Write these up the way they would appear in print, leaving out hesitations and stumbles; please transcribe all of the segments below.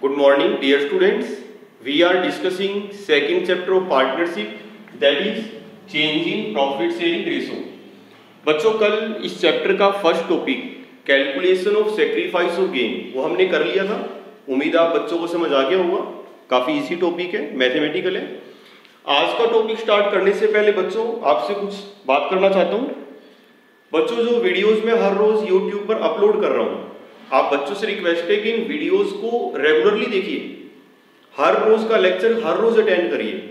Good morning, dear students. We are discussing second chapter of partnership, that is change in profit sharing ratio. बच्चों कल इस chapter का first topic calculation of sacrifice of gain वो हमने कर लिया था। उम्मीद आप बच्चों को समझ आ गया होगा। काफी इजी टॉपिक है, मैथमेटिकल है। आज का टॉपिक स्टार्ट करने से पहले बच्चों आपसे कुछ बात करना चाहता हूँ। बच्चों जो वीडियोस में हर रोज यूट्यूब पर अपलोड कर रहा हूँ, आप बच्चों से रिक्वेस्ट है कि इन वीडियोस को रेगुलरली देखिए। हर रोज का लेक्चर हर रोज अटेंड करिए।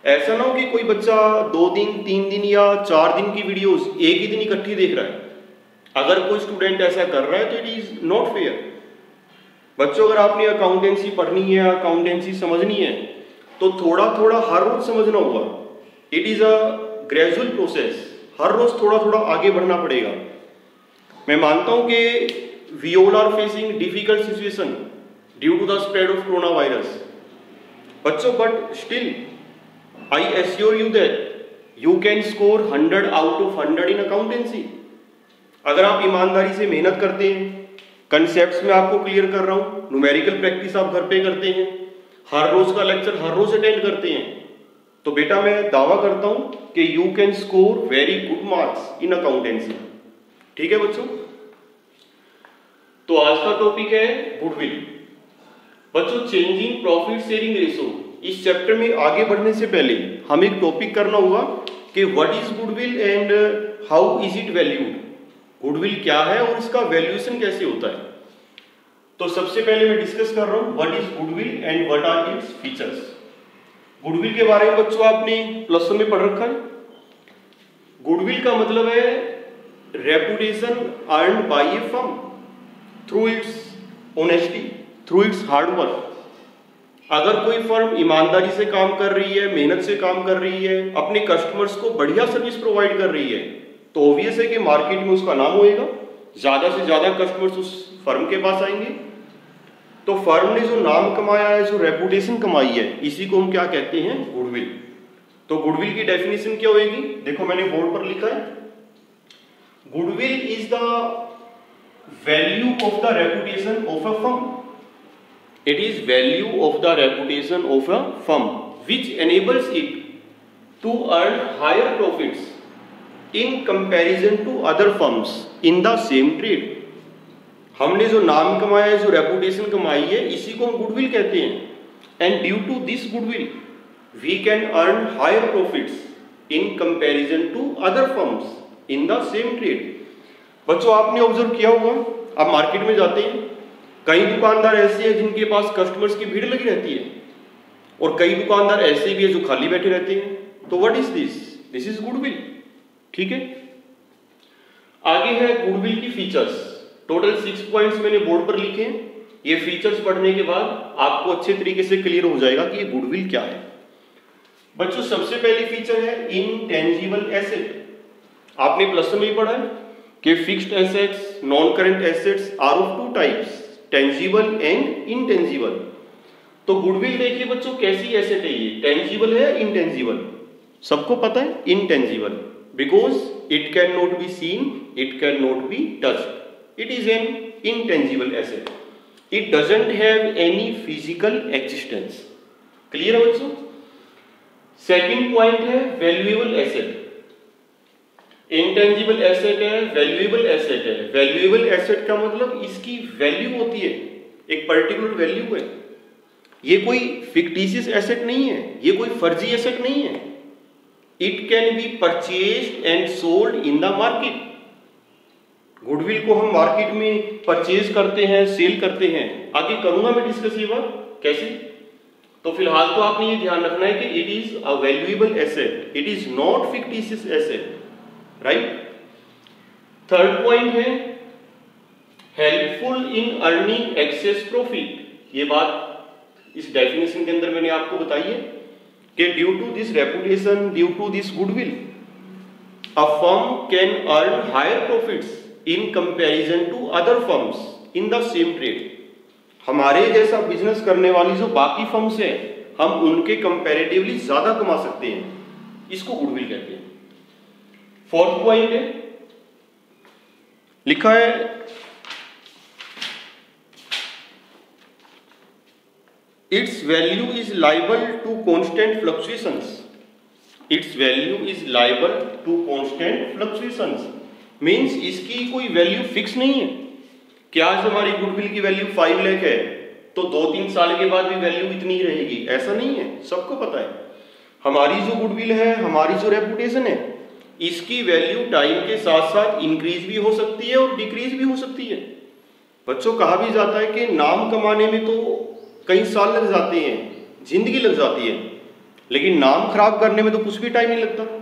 ऐसा ना हो कि कोई बच्चा 2 दिन 3 दिन या 4 दिन की वीडियोस एक ही दिन इकट्ठी देख रहा है। अगर कोई स्टूडेंट ऐसा कर रहा है तो इट इज नॉट फेयर। बच्चों अगर आपने अकाउंटेंसी पढ़नी है, अकाउंटेंसी समझनी है, तो थोड़ा थोड़ा हर रोज समझना होगा। It is a gradual process. हर रोज थोड़ा थोड़ा आगे बढ़ना पड़ेगा। मैं मानता हूं कि we all are facing difficult situation due to the spread of coronavirus. बच्चों, but still I assure you that you can score 100 out of 100 in accountancy. अगर आप ईमानदारी से मेहनत करते हैं, कंसेप्ट्स में आपको क्लियर कर रहा हूं, न्यूमेरिकल प्रैक्टिस आप घर पे करते हैं, हर रोज का लेक्चर हर रोज अटेंड करते हैं, तो बेटा मैं दावा करता हूं कि you can score very good marks in accountancy. ठीक है बच्चों, तो आज का टॉपिक है गुडविल। बच्चों चेंजिंग प्रॉफिट शेयरिंग रेशो, इस चैप्टर में आगे बढ़ने से पहले हमें एक टॉपिक करना होगा कि what is goodwill and how is it valued. Goodwill क्या है और इसका वैल्यूएशन कैसे होता है। तो सबसे पहले मैं डिस्कस कर रहा हूं what is goodwill and what are its features. Goodwill के बारे में बच्चों आपने प्लस वन में पढ़ रखा है। गुडविल का मतलब है reputation earned by a firm through its honesty, through its hard work. अगर कोई फर्म ईमानदारी से काम कर रही है, मेहनत से काम कर रही है, अपने कस्टमर्स को बढ़िया सर्विस प्रोवाइड कर रही है, तो ऑब्वियस है कि मार्केट में उसका नाम होएगा, ज्यादा से ज्यादा कस्टमर्स उस फर्म के पास आएंगे। तो फर्म ने जो नाम कमाया है, जो रेपुटेशन कमाई है, इसी को हम क्या कहते हैं, गुडविल। तो गुडविल की डेफिनेशन क्या होगी, देखो मैंने बोर्ड पर लिखा है, goodwill is the value of the reputation of a firm. It is value of the reputation of a firm which enables it to earn higher profits in comparison to other firms in the same trade. हमने जो नाम कमाया है, जो reputation कमाई है, इसी को हम गुडविल कहते हैं। And due to this goodwill we can earn higher profits in comparison to other firms in the same trade. बच्चों आपने ऑब्जर्व किया होगा, आप मार्केट में जाते हैं, कई दुकानदार ऐसे हैं जिनके पास कस्टमर्स की भीड़ लगी रहती है, और कई दुकानदार ऐसे भी हैं जो खाली बैठे रहते हैं। तो what is this, this is goodwill. ठीक है, आगे है गुडविल की फीचर्स। टोटल 6 पॉइंट्स मैंने बोर्ड पर लिखे हैं। ये फीचर्स पढ़ने के बाद आपको अच्छे तरीके से क्लियर हो जाएगा कि ये गुडविल क्या है। बच्चों सबसे पहली फीचर है इनटेंजिबल एसेट। आपने प्लस में ही पढ़ा है कि fixed assets, non current assets are of 2 types, tangible and intangible. तो गुडविल देखिए बच्चों कैसी एसेट है, ये टेंजिबल है, इनटेंजिबल। सबको पता है intangible, because it can not be seen, it can not be touched, it is an intangible asset. It doesn't have any physical existence. Clear है बच्चों। सेकंड पॉइंट है वैल्यूएबल एसेट। इंटेंजिबल एसेट है, valuable asset है। Valuable asset का मतलब इसकी value होती है, एक पर्टिकुलर वैल्यू है। ये कोई फिक्टिशियस एसेट नहीं है, ये कोई फर्जी एसेट नहीं है। It can be purchased and sold in the market. Goodwill को हम मार्केट में परचेज करते हैं, सेल करते हैं। आगे करूंगा मैं डिस्कस ये बात कैसे। तो फिलहाल तो आपने ये ध्यान रखना है कि it is a valuable asset, it is not fictitious asset, right. Third point है helpful in earning excess profit. ये बात इस डेफिनेशन के अंदर मैंने आपको बताई है कि due to this reputation, due to this goodwill, a firm can earn higher profits in comparison to other firms in the same trade. हमारे जैसा बिजनेस करने वाली जो बाकी फर्म्स हैं, हम उनके कंपैरेटिवली ज्यादा कमा सकते हैं। इसको गुडविल कहते हैं। फोर्थ पॉइंट है, लिखा है its value is liable to constant fluctuations. Its value is liable to constant fluctuations. Means इसकी कोई वैल्यू फिक्स नहीं है कि आज हमारी गुडविल की वैल्यू 5 लाख है तो 2-3 साल के बाद भी वैल्यू इतनी ही रहेगी, ऐसा नहीं है। सबको पता है हमारी जो गुडविल है, हमारी जो रेपुटेशन है, इसकी वैल्यू टाइम के साथ साथ इंक्रीज भी हो सकती है और डिक्रीज भी हो सकती है। बच्चों, कहा भी जाता है कि नाम कमाने में तो कई साल लग जाते हैं, जिंदगी लग जाती है, लेकिन नाम खराब करने में तो कुछ भी टाइम नहीं लगता।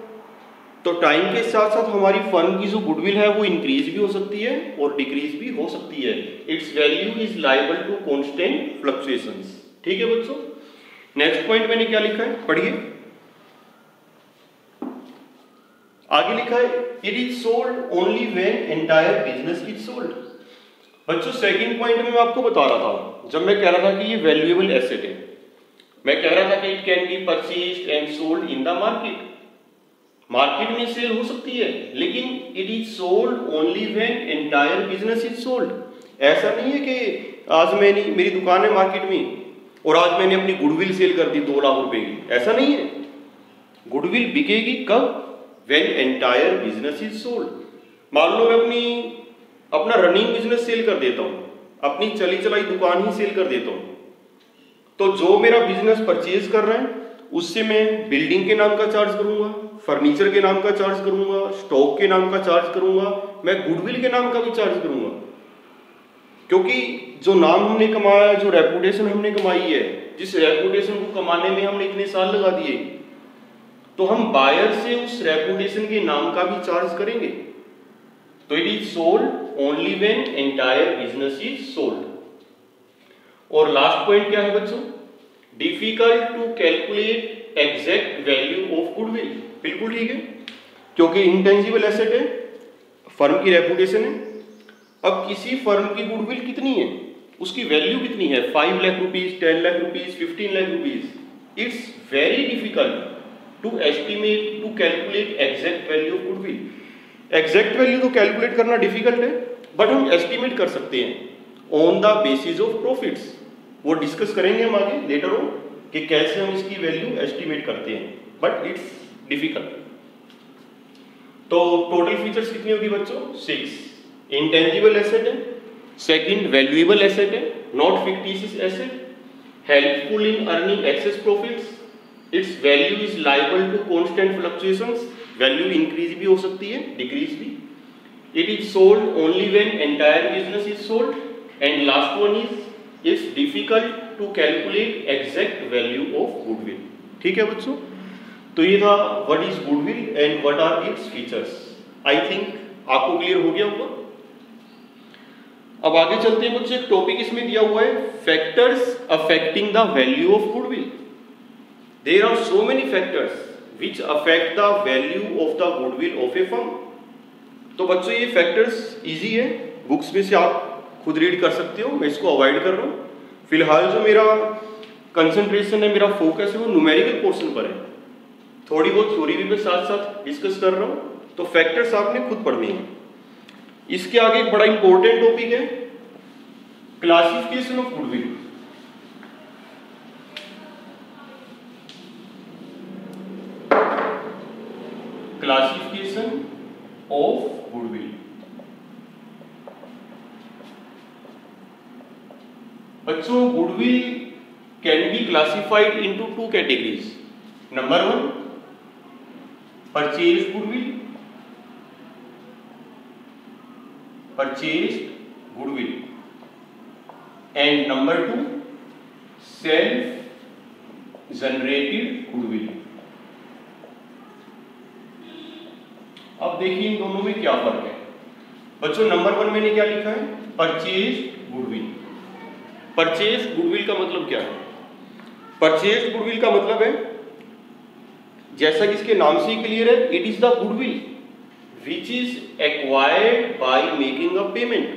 तो टाइम के साथ साथ हमारी फर्म की जो गुडविल है वो इंक्रीज भी हो सकती है और डिक्रीज भी हो सकती है। Its value is liable to constant fluctuations. ठीक है बच्चों, नेक्स्ट पॉइंट मैंने क्या लिखा है, पढ़िए। आगे लिखा है it is sold only when entire business is sold. बच्चों, सेकंड पॉइंट में मैं आपको बता रहा था, जब मैं कह रहा था कि ये वैल्यूएबल एसेट है, मैं कह रहा था कि it can be purchased and sold in the market. Market में सेल हो सकती है, लेकिन it is sold only when entire business is sold. ऐसा नहीं है कि आज मेरी दुकान है मार्केट में और आज मैंने अपनी गुडविल सेल कर दी 2 लाख रुपए की, ऐसा नहीं है। गुडविल बिकेगी कब? When entire business is sold. मान लो मैं अपना रनिंग बिजनेस सेल कर देता हूं, अपनी चली चलाई दुकान ही सेल कर देता हूं, तो जो मेरा बिजनेस परचेज कर रहा है उससे मैं बिल्डिंग के नाम का चार्ज करूंगा, फर्नीचर के नाम का चार्ज करूंगा, स्टॉक के नाम का चार्ज करूंगा, मैं गुडविल के नाम का भी चार्ज करूंगा। क्योंकि जो नाम हमने कमाया, जो रेपुटेशन हमने कमाई है, जिस रेपुटेशन को कमाने में हमने इतने साल लगा दिए, तो हम बायर से उस रेपुटेशन के नाम का भी चार्ज करेंगे। तो it is sold only when entire business is sold. और लास्ट पॉइंट क्या है बच्चों? Difficult to calculate exact value of goodwill. बिल्कुल ठीक है, क्योंकि इंटेंजिबल एसेट है, फर्म की रेपुटेशन है। अब किसी फर्म की गुडविल कितनी है, उसकी वैल्यू कितनी है, 5 lakh rupees, 10 lakh rupees, 15 lakh rupees. It's very difficult to estimate, to calculate exact value of goodwill. Exact value तो कैलकुलेट करना डिफिकल्ट है, बट हम एस्टिमेट कर सकते हैं on the basis of profits. वो डिस्कस करेंगे हम आगे लेटर ऑन कि कैसे हम इसकी वैल्यू एस्टिमेट करते हैं, बट इट्स डिफिकल्ट। तो टोटल फीचर्स कितनी होगी बच्चों? 6। इंटेंजिबल एसेट है, सेकंड वैल्यूएबल एसेट है, not fictitious asset, helpful in earning excess profits, its value is liable to constant fluctuations, value increase भी हो सकती है, डिक्रीज भी, it is sold only when entire business is sold, and last one is it's difficult to calculate exact value of goodwill. ठीक है बच्चों, तो ये था what is goodwill and what are its features. I think आपको clear हो गया होगा। अब आगे चलते हैं बच्चों, एक टॉपिक इसमें दिया हुआ है, factors affecting the value of goodwill. There are so many factors which affect the value of the goodwill of a firm। तो बच्चों ये फैक्टर्स इजी है, बुक्स में से आप खुद रीड कर सकते हो, मैं इसको अवॉइड कर रहा हूँ। फिलहाल जो मेरा कंसंट्रेशन है, मेरा फोकस है वो न्यूमेरिकल पोर्शन पर है, थोड़ी बहुत थ्योरी भी मैं साथ साथ डिस्कस कर रहा हूँ, तो फैक्टर्स आपने खुद पढ़ने हैं। इसके आगे एक बड़ा इंपॉर्टेंट टॉपिक है classification of goodwill. Classification of goodwill. बच्चों, goodwill can be classified into 2 categories. Number 1 purchase goodwill, purchased goodwill, and number 2 self generated goodwill. अब देखिए इन दोनों में क्या फर्क है बच्चों। नंबर 1 मैंने क्या लिखा है, परचेज्ड गुडविल। परचेज्ड गुडविल का मतलब क्या है? परचेज्ड गुडविल का मतलब है, जैसा कि इसके नाम से ही क्लियर है, it is the goodwill which is acquired by making a payment।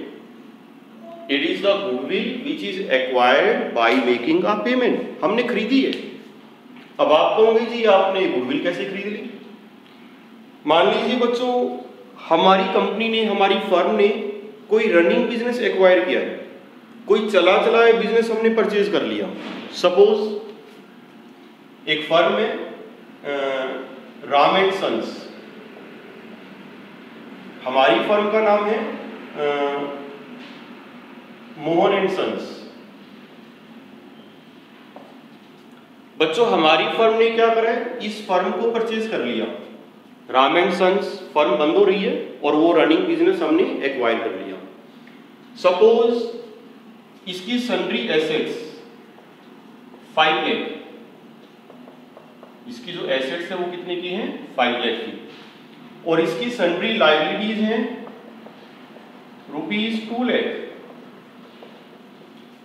It is the goodwill which is acquired by making a payment। हमने खरीदी है। अब आप कहोगे जी आपने गुडविल कैसे खरीद ली? मान लीजिए बच्चों, हमारी कंपनी ने, हमारी फर्म ने कोई रनिंग बिजनेस एक्वायर किया है, कोई चला चलाया बिजनेस हमने परचेज कर लिया। सपोज एक फर्म है राम एंड सन्स, हमारी फर्म का नाम है मोहन एंड सन्स। बच्चों हमारी फर्म ने क्या करा है, इस फर्म को परचेज कर लिया, राम एंड सन्स फर्म बंद हो रही है और वो रनिंग बिजनेस हमने एक्वायर कर लिया। सपोज इसकी सन्ड्री एसेट्स 5 लाख, इसकी जो एसेट्स है वो कितने की हैं 5 लाख की, और इसकी सन्ड्री लायबिलिटीज हैं ₹2 लाख।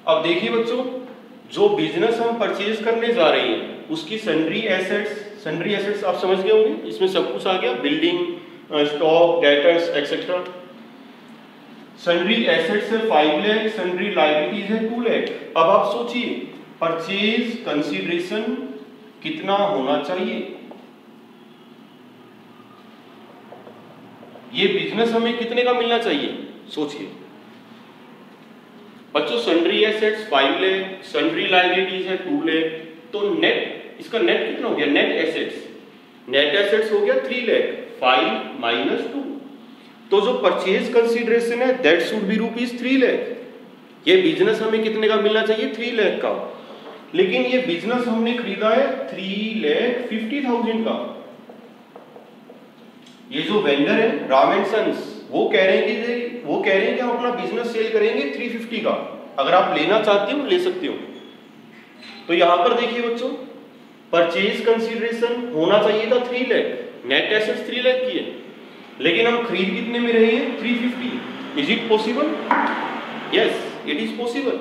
अब देखिए बच्चों, जो बिजनेस हम परचेज करने जा रहे हैं उसकी सन्ड्री एसेट्स आप समझ गए होंगे, इसमें सब कुछ आ गया, building, stock, debtors etcetera. Sundry assets है 5 लाख, सन्ड्री लायबिलिटीज है 2 लाख। अब आप सोचिए परचेज कंसीडरेशन कितना होना चाहिए, ये बिजनेस हमें कितने का मिलना चाहिए, सोचिए बच्चों। Sundry assets 5 lakh, sundry liabilities है 2 लाख, तो नेट, इसका नेट कितना हो गया, नेट एसेट्स हो गया 3 लाख, 5 माइनस 2, तो जो परचेज कंसीडरेशन है दैट शुड बी ₹3 लाख। ये बिजनेस हमें कितने का मिलना चाहिए, 3 लाख का, लेकिन ये बिजनेस हमने खरीदा है 3,50,000 का। ये जो वेंडर है राम एंड सन्स वो कह रहे हैं कि हम अपना बिजनेस सेल करेंगे 350 का, अगर आप लेना चाहते हो ले सकते हो। तो यहां पर देखिए बच्चों, परचेज कंसीडरेशन होना चाहिए था 3 लाख, नेट एसेट्स 3 लाख की है, लेकिन हम खरीद कितने में रहे हैं 350। Is it possible? Yes it is possible.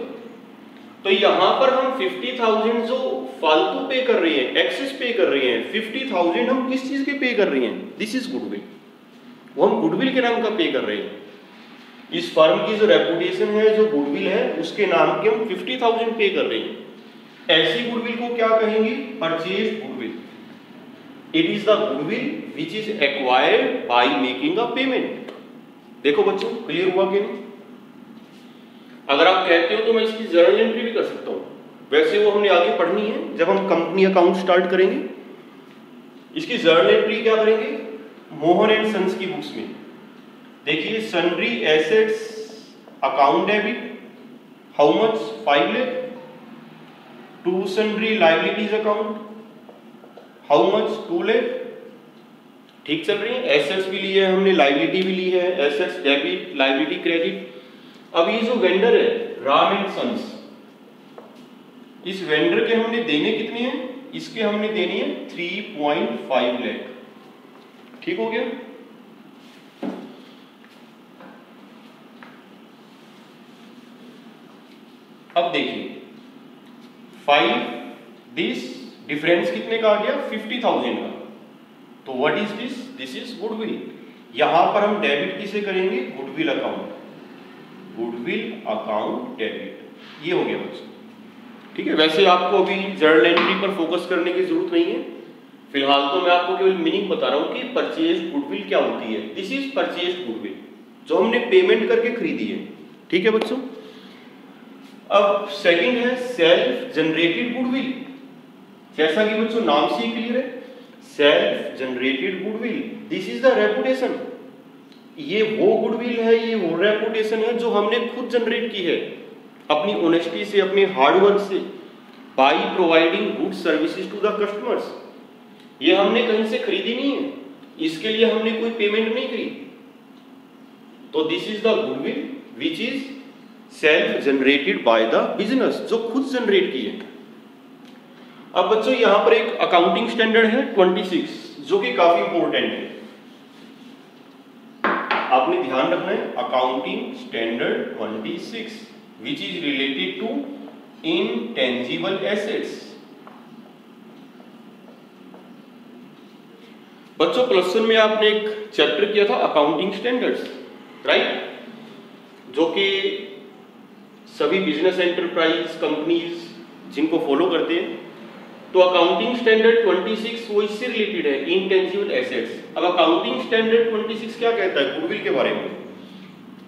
तो यहां पर हम 50,000 जो फालतू पे कर रहे हैं, एक्सेस पे कर रहे हैं, 50,000 हम किस चीज के पे कर रहे हैं, दिस इज गुडविल, वो हम गुडविल के नाम का पे कर रहे हैं। इस फर्म की जो रेपुटेशन है, जो गुडविल है, उसके नाम के हम 50,000 पे कर रहे हैं। ऐसी गुडविल को क्या कहेंगे, purchase goodwill. It is the goodwill which is acquired by making a payment. देखो बच्चों क्लियर हुआ कि नहीं? अगर आप कहते हो तो मैं इसकी जर्नल एंट्री भी कर सकता हूं, वैसे वो हमने आगे पढ़नी है जब हम कंपनी अकाउंट स्टार्ट करेंगे। इसकी जर्नल एंट्री क्या करेंगे, मोहन एंड सन्स की बुक्स में देखिए, sundry assets account debit how much 5 lakh, to sundry liabilities account how much 2 lakh. ठीक चल रही है, एसेट्स भी ली है हमने, लायबिलिटी भी ली है, एसेट्स डेबिट, लायबिलिटी क्रेडिट। अब ये जो वेंडर है राम एंड सन्स, इस वेंडर के हमने देने कितने हैं, इसके हमने देने हैं 3.5 लाख। ठीक हो गया? अब देखिए 5 दिस डिफरेंस कितने का आ गया 50,000 का, तो what is this, this is goodwill. यहां पर हम डेबिट किसे करेंगे, goodwill account, goodwill account debit, ये हो गया बच्चों। ठीक है, वैसे आपको अभी जर्नल एंट्री पर फोकस करने की जरूरत नहीं है, फिलहाल तो मैं आपको केवल मीनिंग बता रहा हूं कि परचेज गुडविल क्या होती है। दिस इज परचेज गुडविल, जो हमने पेमेंट करके खरीदी है। ठीक है बच्चों। अब सेकंड है सेल्फ जनरेटेड गुडविल। जैसा कि बच्चों नाम से ही क्लियर है, self generated goodwill, this is the reputation. ये वो गुडविल है, ये वो रेपुटेशन है जो हमने खुद जनरेट की है अपनी ऑनेस्टी से, अपने हार्डवर्क से, by providing good services to the customers. ये हमने कहीं से खरीदी नहीं है, इसके लिए हमने कोई पेमेंट नहीं करी। तो this is the goodwill which is self generated by the business, जो खुद जनरेट की है। अब बच्चों यहां पर एक अकाउंटिंग स्टैंडर्ड है 26, जो कि काफी इंपॉर्टेंट है, आपने ध्यान रखना है। Accounting standard 26 which is related to intangible assets. बच्चों प्लस 1 में आपने एक चैप्टर किया था अकाउंटिंग स्टैंडर्ड्स, राइट, जो कि सभी बिजनेस एंटरप्राइज कंपनीज जिनको फॉलो करते हैं। तो अकाउंटिंग स्टैंडर्ड 26 वो इससे रिलेटेड है, इनटेंजिबल एसेट्स। अब अकाउंटिंग स्टैंडर्ड 26 क्या कहता है गुडविल के बारे में?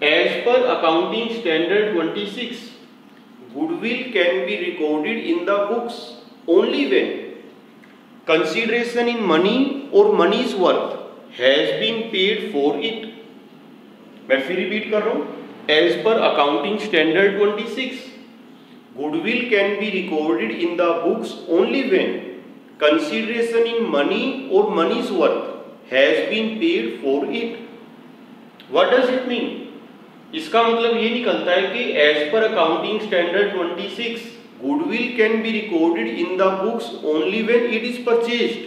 एज पर accounting standard 26 goodwill can be recorded in the books only when consideration in money or money's worth has been paid for it. मैं फिर रिपीट कर रहा हूं, as per accounting standard 26, goodwill can be recorded in the books only when consideration in money or money's worth has been paid for it. What does it mean? इसका मतलब ये निकलता है कि as per accounting standard 26, goodwill can be recorded in the books only when it is purchased,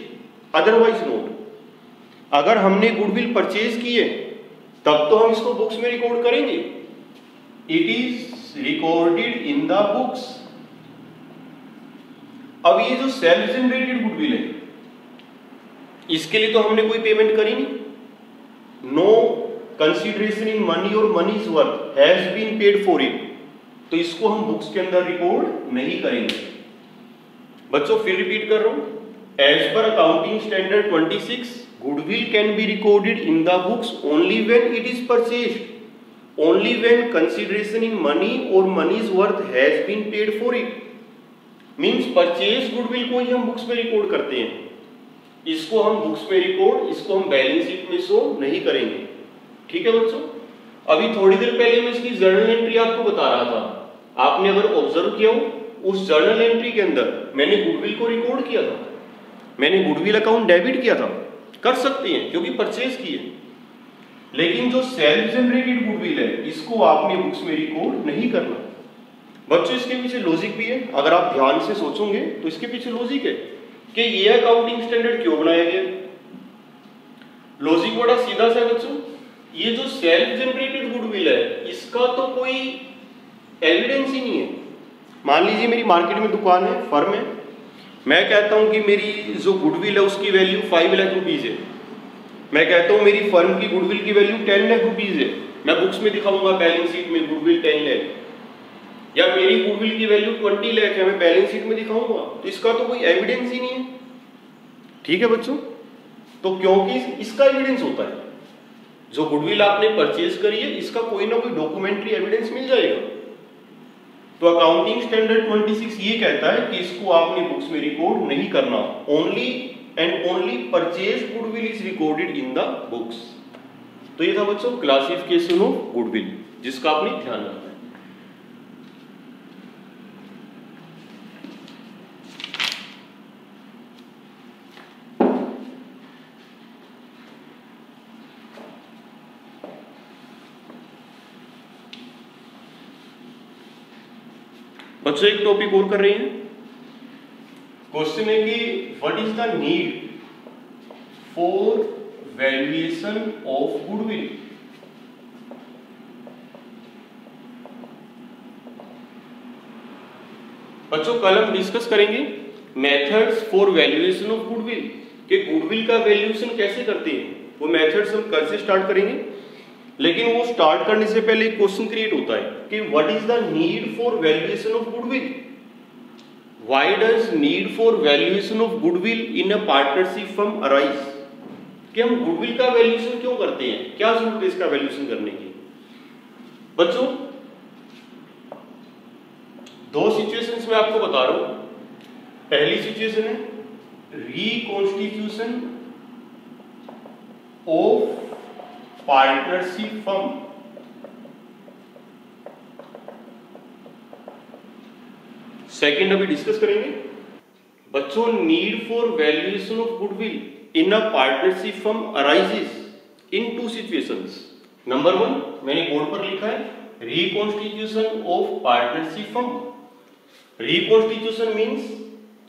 otherwise not. अगर हमने goodwill purchase की है तब तो हम इसको बुक्स में रिकॉर्ड करेंगे. It is recorded in the books. अब ये जो सेल्फ जनरेटेड गुडविल है इसके लिए तो हमने कोई पेमेंट करी नहीं. नो कंसिडरेशन इन मनी और money is worth has been paid for it, तो इसको हम बुक्स के अंदर रिकॉर्ड नहीं करेंगे. बच्चों फिर रिपीट कर रहा हूं, एज पर accounting standard 26, goodwill can be recorded in the books only when it is purchased, only when consideration in money or money's worth has been paid for it. Means purchase goodwill को ही हम books में record करते हैं. इसको हम books में record, इसको हम बैलेंस शीट में शो नहीं करेंगे. ठीक है बच्चों. अभी थोड़ी देर पहले मैं इसकी जर्नल एंट्री आपको बता रहा था. आपने अगर ऑब्जर्व किया हो, उस जर्नल एंट्री के अंदर मैंने गुडविल को रिकॉर्ड किया था, मैंने गुडविल अकाउंट डेबिट किया था. कर सकते हैं क्योंकि परचेज की है. लेकिन जो सेल्फ जनरेटेड गुडविल है इसको आपने बुक्स में रिकॉर्ड नहीं करना. बच्चों इसके पीछे लॉजिक भी है. अगर आप ध्यान से सोचोगे तो इसके पीछे लॉजिक है कि ये अकाउंटिंग स्टैंडर्ड क्यों बनाया गया. लॉजिक बड़ा सीधा सा है बच्चों. ये जो सेल्फ जनरेटेड गुडविल है इसका तो कोई एविडेंस ही नहीं है. मान लीजिए मेरी मार्केट में दुकान है, फर्म है, मैं कहता हूं कि मेरी जो गुडविल है उसकी वैल्यू 5 लाख रुपीज है. मैं कहता हूं मेरी फर्म की गुडविल की वैल्यू 10 लाख रुपीज है. मैं बुक्स में दिखाऊंगा बैलेंस शीट में गुडविल 10 लाख, या मेरी गुडविल की वैल्यू 20 लाख है, मैं बैलेंस शीट में दिखाऊंगा. तो इसका तो कोई एविडेंस ही नहीं है. ठीक है बच्चों. तो क्योंकि इसका एविडेंस होता है, जो गुडविल आपने परचेज करी है इसका कोई ना कोई डॉक्यूमेंट्री एविडेंस मिल जाएगा. तो अकाउंटिंग स्टैंडर्ड 26 ये कहता है कि इसको आपने बुक्स में रिकॉर्ड नहीं करना. Only and only purchase goodwill is recorded in the books. तो ये था बच्चों क्लासिफिकेशन ऑफ गुडविल जिसका आपने ध्यान रखना है. बच्चों एक टॉपिक और कर रहे हैं. क्वेश्चन है कि what is the need for valuation of goodwill. बच्चों कल हम डिस्कस करेंगे methods for valuation of goodwill, कि गुडविल का वैल्यूएशन कैसे करते हैं. वो मेथड्स हम कल से स्टार्ट करेंगे. लेकिन वो स्टार्ट करने से पहले एक क्वेश्चन क्रिएट होता है कि what is the need for valuation of goodwill. Why does need for valuation of goodwill in a partnership firm arise. कि हम गुडविल का वैल्यूएशन क्यों करते हैं, क्या जरूरत है इसका वैल्यूएशन करने की. बच्चों दो सिचुएशंस में आपको बता रहा हूं. पहली सिचुएशन है reconstitution of partnership firm. Second अभी डिस्कस करेंगे. बच्चों need for valuation of goodwill in a partnership firm arises in two situations. Number 1 मैंने बोर्ड पर लिखा है reconstitution of partnership firm. Reconstitution means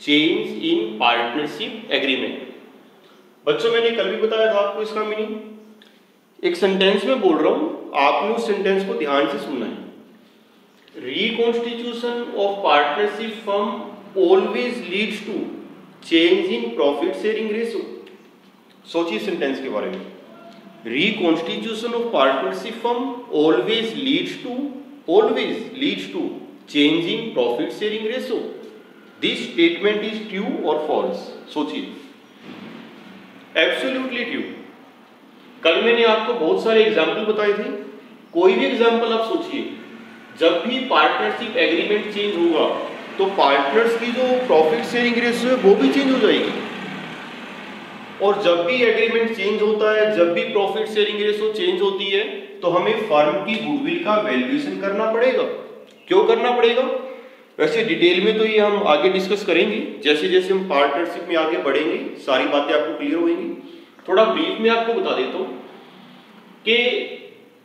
change in partnership agreement. बच्चों मैंने कल भी बताया था आपको इसका मीनिंग. एक सेंटेंस में बोल रहा हूं, आपने उस सेंटेंस को ध्यान से सुनना है. Reconstitution of partnership firm always leads to change in profit sharing ratio. सोचिए सेंटेंस के बारे में. Reconstitution of partnership firm always leads to change in profit sharing ratio. This statement is true और फॉल्स. सोचिए. Absolutely true. कल मैंने आपको बहुत सारे एग्जाम्पल बताए थे. कोई भी एग्जाम्पल आप सोचिए जब भी पार्टनरशिप एग्रीमेंट चेंज होगा तो पार्टनर्स की जो प्रॉफिट शेयरिंग रेशियो है वो भी चेंज हो जाएगी। और जब भी एग्रीमेंट चेंज होता है, जब भी प्रॉफिट शेयरिंग रेशियो चेंज होती है, तो हमें फर्म की गुडविल का वैल्यूएशन करना पड़ेगा। क्यों करना पड़ेगा? वैसे डिटेल में तो ये हम आगे डिस्कस करेंगे, जैसे जैसे हम पार्टनरशिप में आगे बढ़ेंगे सारी बातें आपको क्लियर होंगी। थोड़ा ब्रीफ में आपको बता देता हूं कि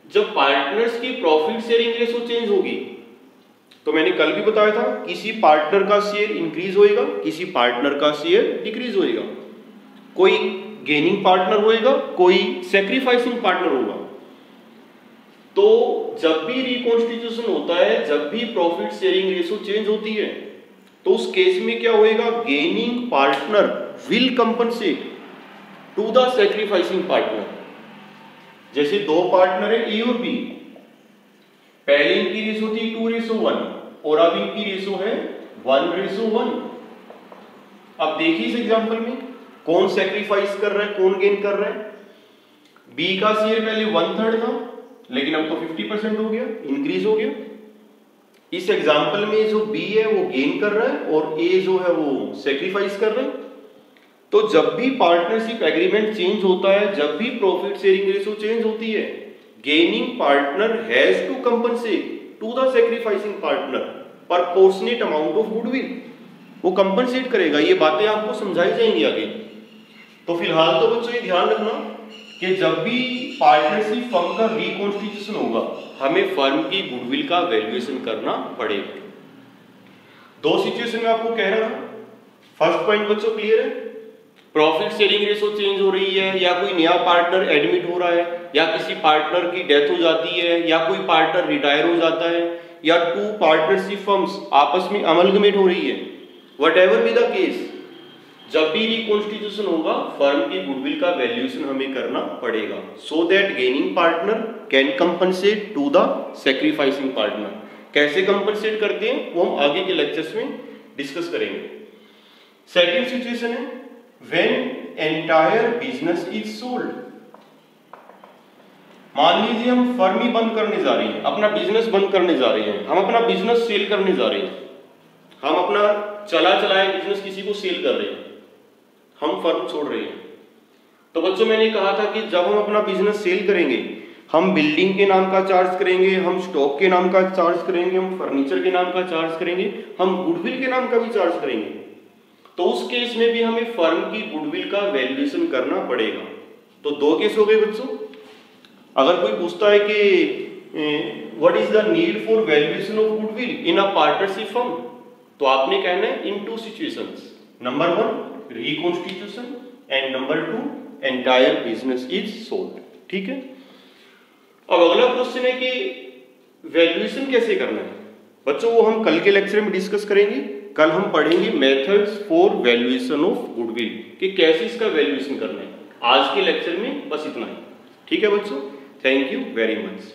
जब पार्टनर्स की प्रॉफिट शेयरिंग रेशियो चेंज होगी, तो मैंने कल भी बताया था, किसी पार्टनर का शेयर इंक्रीज होएगा, किसी पार्टनर का शेयर डिक्रीज होएगा। कोई गेनिंग पार्टनर होएगा, कोई सैक्रिफाइसिंग पार्टनर होगा। तो जब भी रिकॉन्स्टिट्यूशन होता है, जब भी प्रॉफिट शेयरिंग रेशियो चेंज होती है, तो उस केस में क्या होएगा, gaining partner will compensate to the sacrificing partner. जैसे दो पार्टनर है ए और बी, पहले इनकी रेशियो थी 2:1 और अब इनकी रेशियो है 1:1। अब देखिए इस एग्जांपल में कौन सैक्रिफाइस कर रहा है, कौन गेन कर रहा है। बी का शेयर पहले 1/3 था, लेकिन अब तो 50% हो गया, इंक्रीज हो गया। इस एग्जांपल में जो बी है वो गेन कर रहा है और ए जो है वो सैक्रिफाइस कर रहा है। तो जब भी पार्टनरशिप एग्रीमेंट चेंज होता है, जब भी प्रॉफिट शेयरिंग रेशियो चेंज होती है, gaining partner has to compensate to the sacrificing partner proportionate amount of goodwill. वो कंपनसेट करेगा। ये बातें आपको समझाई जाएंगी आगे। तो फिलहाल तो बच्चों ये ध्यान रखना कि जब भी पार्टनरशिप फर्म का रिकॉन्स्टिट्यूशन होगा, हमें फर्म की गुडविल का वैल्यूएशन करना पड़ेगा। दो सिचुएशन में आपको कह रहा हूं। फर्स्ट पॉइंट बच्चों क्लियर है, प्रॉफिट शेयरिंग रेशियो चेंज हो रही है, या कोई नया पार्टनर एडमिट हो रहा है, या किसी पार्टनर की डेथ हो जाती है, या कोई पार्टनर रिटायर हो जाता है, या टू पार्टनरशिप फर्म्स आपस में अमलगमेट हो रही है। व्हाटएवर बी द केस, जब भी रिकॉन्स्टिट्यूशन होगा, फर्म की गुडविल का वैल्यूएशन हमें करना पड़ेगा, so that gaining partner can compensate to the sacrificing partner. कैसे कंपनसेट करते हैं वो हम आगे के लेक्चर्स में डिस्कस करेंगे। सेकेंड सिचुएशन है when entire business is sold। मान लीजिए हम फर्म ही बंद करने जा रहे हैं, अपना बिजनेस बंद करने जा रहे हैं, हम अपना बिजनेस सेल करने जा रहे हैं, हम अपना चला चलाया बिजनेस किसी को सेल कर रहे हैं, हम फर्म छोड़ रहे हैं। तो बच्चों मैंने कहा था कि जब हम अपना बिजनेस सेल करेंगे, हम बिल्डिंग के नाम का चार्ज करेंगे, हम स्टॉक के नाम का चार्ज करेंगे, हम फर्नीचर के नाम का चार्ज करेंगे, हम गुडविल के नाम का भी चार्ज करेंगे। तो उस केस में भी हमें फर्म की गुडविल का वैल्यूएशन करना पड़ेगा। तो दो केस हो गए बच्चों। अगर कोई पूछता है कि what is the need for valuation of goodwill in a partnership firm, तो आपने कहना है in two situations, number 1 reconstitution and number 2 entire business is sold. ठीक है। अब अगला क्वेश्चन है कि वैल्यूएशन कैसे करना है बच्चों, वो हम कल के लेक्चर में डिस्कस करेंगे। कल हम पढ़ेंगे methods for valuation of goodwill, कि कैसे इसका वैल्यूएशन करना है। आज के लेक्चर में बस इतना ही। ठीक है बच्चों, थैंक यू वेरी मच।